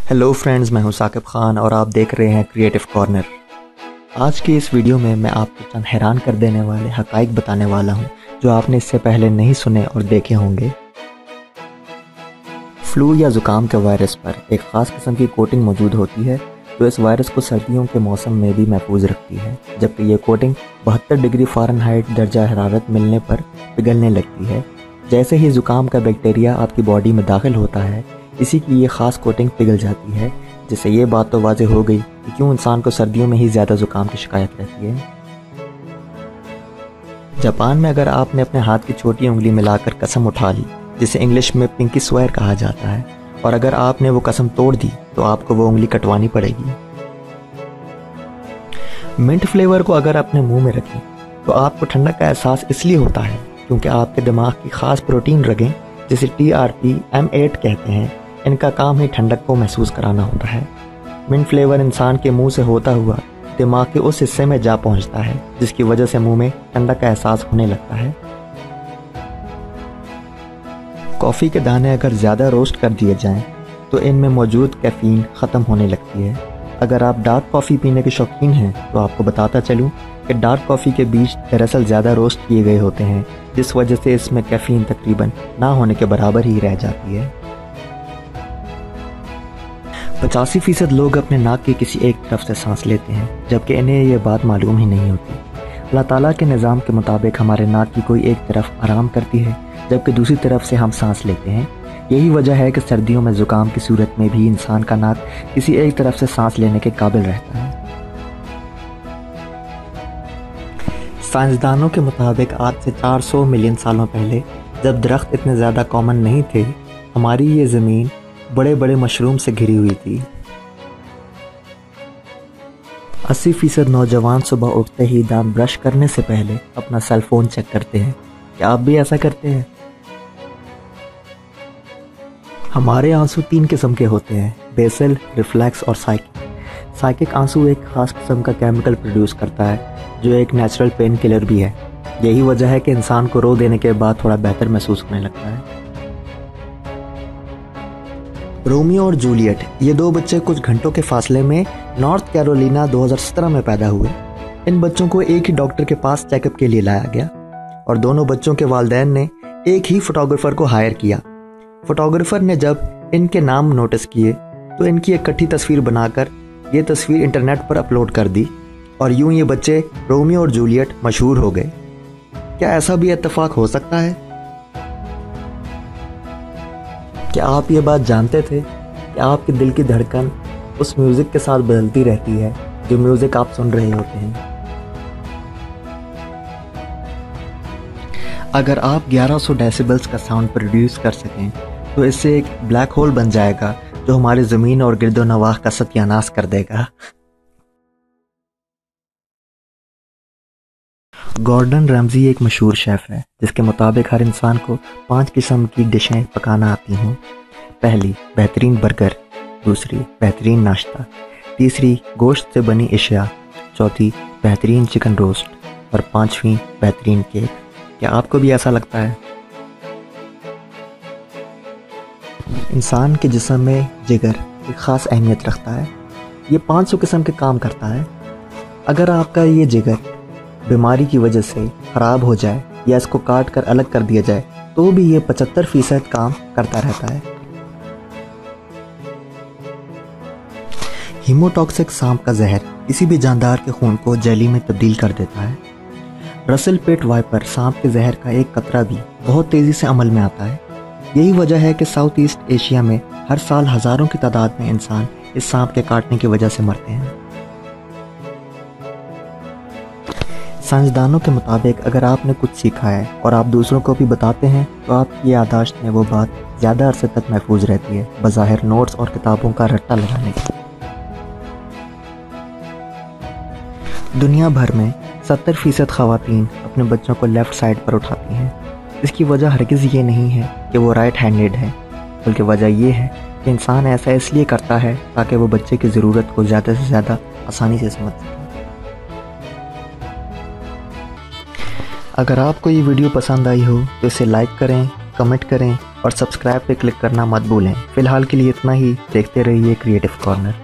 Hello friends, मैं हूं साकिब खान और आप देख रहे हैं क्रिएटिव कॉर्नर। आज की इस वीडियो में मैं आपको चंद हैरान कर देने वाले हकाइक बताने वाला हूं जो आपने इससे पहले नहीं सुने और देखे होंगे। फ्लू या ज़ुकाम के वायरस पर एक ख़ास किस्म की कोटिंग मौजूद होती है जो इस वायरस को सर्दियों के मौसम में भी महफूज रखती है, जबकि ये कोटिंग 72 डिग्री फ़ारेनहाइट दर्जा हरारत मिलने पर पिघलने लगती है। जैसे ही ज़ुकाम का बैक्टीरिया आपकी बॉडी में दाखिल होता है, इसी की ये ख़ास कोटिंग पिघल जाती है, जिससे ये बात तो वाज़ेह हो गई कि क्यों इंसान को सर्दियों में ही ज़्यादा ज़ुकाम की शिकायत रहती है। जापान में अगर आपने अपने हाथ की छोटी उंगली मिलाकर कसम उठा ली, जिसे इंग्लिश में पिंकी स्वेयर कहा जाता है, और अगर आपने वो कसम तोड़ दी तो आपको वो उंगली कटवानी पड़ेगी। मिंट फ्लेवर को अगर अपने मुंह में रखें तो आपको ठंडक का एहसास इसलिए होता है क्योंकि आपके दिमाग की ख़ास प्रोटीन रगें, जिसे TRPM8 कहते हैं, इनका काम ही ठंडक को महसूस कराना होता है। मिंट फ्लेवर इंसान के मुंह से होता हुआ दिमाग के उस हिस्से में जा पहुंचता है जिसकी वजह से मुंह में ठंडक का एहसास होने लगता है। कॉफ़ी के दाने अगर ज़्यादा रोस्ट कर दिए जाएं तो इनमें मौजूद कैफ़ीन ख़त्म होने लगती है। अगर आप डार्क कॉफ़ी पीने के शौकीन हैं तो आपको बताता चलूं कि डार्क कॉफ़ी के बीज दरअसल ज़्यादा रोस्ट किए गए होते हैं, जिस वजह से इसमें कैफ़ीन तकरीबन ना होने के बराबर ही रह जाती है। 85% लोग अपने नाक की किसी एक तरफ से सांस लेते हैं, जबकि इन्हें ये बात मालूम ही नहीं होती। अल्लाह ताला के निज़ाम के मुताबिक हमारे नाक की कोई एक तरफ आराम करती है, जबकि दूसरी तरफ से हम सांस लेते हैं। यही वजह है कि सर्दियों में ज़ुकाम की सूरत में भी इंसान का नाक किसी एक तरफ से सांस लेने के काबिल रहता है। साइंसदानों के मुताबिक आज से 400 मिलियन सालों पहले, जब दरख्त इतने ज़्यादा कॉमन नहीं थे, हमारी ये ज़मीन बड़े बड़े मशरूम से घिरी हुई थी। 80% नौजवान सुबह उठते ही दांत ब्रश करने से पहले अपना सेल फोन चेक करते हैं। क्या आप भी ऐसा करते हैं? हमारे आंसू 3 किस्म के होते हैं: बेसल, रिफ्लेक्स और साइकिक। साइकिक आंसू एक ख़ास किस्म का केमिकल प्रोड्यूस करता है जो एक नेचुरल पेन किलर भी है। यही वजह है कि इंसान को रो देने के बाद थोड़ा बेहतर महसूस होने लगता है। रोमियो और जूलियट, ये 2 बच्चे कुछ घंटों के फासले में नॉर्थ कैरोलिना 2017 में पैदा हुए। इन बच्चों को एक ही डॉक्टर के पास चेकअप के लिए लाया गया और दोनों बच्चों के वालिदैन ने एक ही फोटोग्राफर को हायर किया। फोटोग्राफर ने जब इनके नाम नोटिस किए तो इनकी एक इकट्ठी तस्वीर बनाकर ये तस्वीर इंटरनेट पर अपलोड कर दी और यूं ये बच्चे रोमियो और जूलियट मशहूर हो गए। क्या ऐसा भी इत्तेफाक हो सकता है? क्या आप ये बात जानते थे कि आपके दिल की धड़कन उस म्यूज़िक के साथ बदलती रहती है जो म्यूज़िक आप सुन रहे होते हैं? अगर आप 1100 डेसिबल्स का साउंड प्रोड्यूस कर सकें तो इससे एक ब्लैक होल बन जाएगा जो हमारी ज़मीन और गिरदो नवाह का सत्यानाश कर देगा। गॉर्डन रैमजी एक मशहूर शेफ़ है जिसके मुताबिक हर इंसान को 5 किस्म की डिशें पकाना आती हैं। पहली, बेहतरीन बर्गर। दूसरी, बेहतरीन नाश्ता। तीसरी, गोश्त से बनी अशिया। चौथी, बेहतरीन चिकन रोस्ट। और 5वीं, बेहतरीन केक। क्या आपको भी ऐसा लगता है? इंसान के जिस्म में जिगर एक ख़ास अहमियत रखता है। ये 500 किस्म के काम करता है। अगर आपका ये जिगर बीमारी की वजह से ख़राब हो जाए या इसको काट कर अलग कर दिया जाए तो भी ये 75% काम करता रहता है। हीमोटॉक्सिक सांप का जहर किसी भी जानदार के खून को जेली में तब्दील कर देता है। रसल पिट वाइपर सांप के जहर का एक कतरा भी बहुत तेज़ी से अमल में आता है। यही वजह है कि साउथ ईस्ट एशिया में हर साल हज़ारों की तादाद में इंसान इस सांप के काटने की वजह से मरते हैं। साइंसदानों के मुताबिक अगर आपने कुछ सीखा है और आप दूसरों को भी बताते हैं तो आपकी याददाश्त में वो बात ज़्यादा अरसे तक महफूज रहती है, बज़ाहिर नोट्स और किताबों का रट्टा लगाने की। दुनिया भर में 70% ख़वातीन अपने बच्चों को लेफ़्ट साइड पर उठाती हैं। इसकी वजह हरगिज़ ये नहीं है कि वो राइट हैंडेड है, बल्कि वजह ये है कि इंसान ऐसा इसलिए करता है ताकि वो बच्चे की ज़रूरत को ज़्यादा से ज़्यादा आसानी से समझ सके। अगर आपको ये वीडियो पसंद आई हो तो इसे लाइक करें, कमेंट करें اور سبسکرائب پہ کلک کرنا مت بھولیں۔ فی الحال کے لیے اتنا ہی، دیکھتے رہیے کریٹو کارنر۔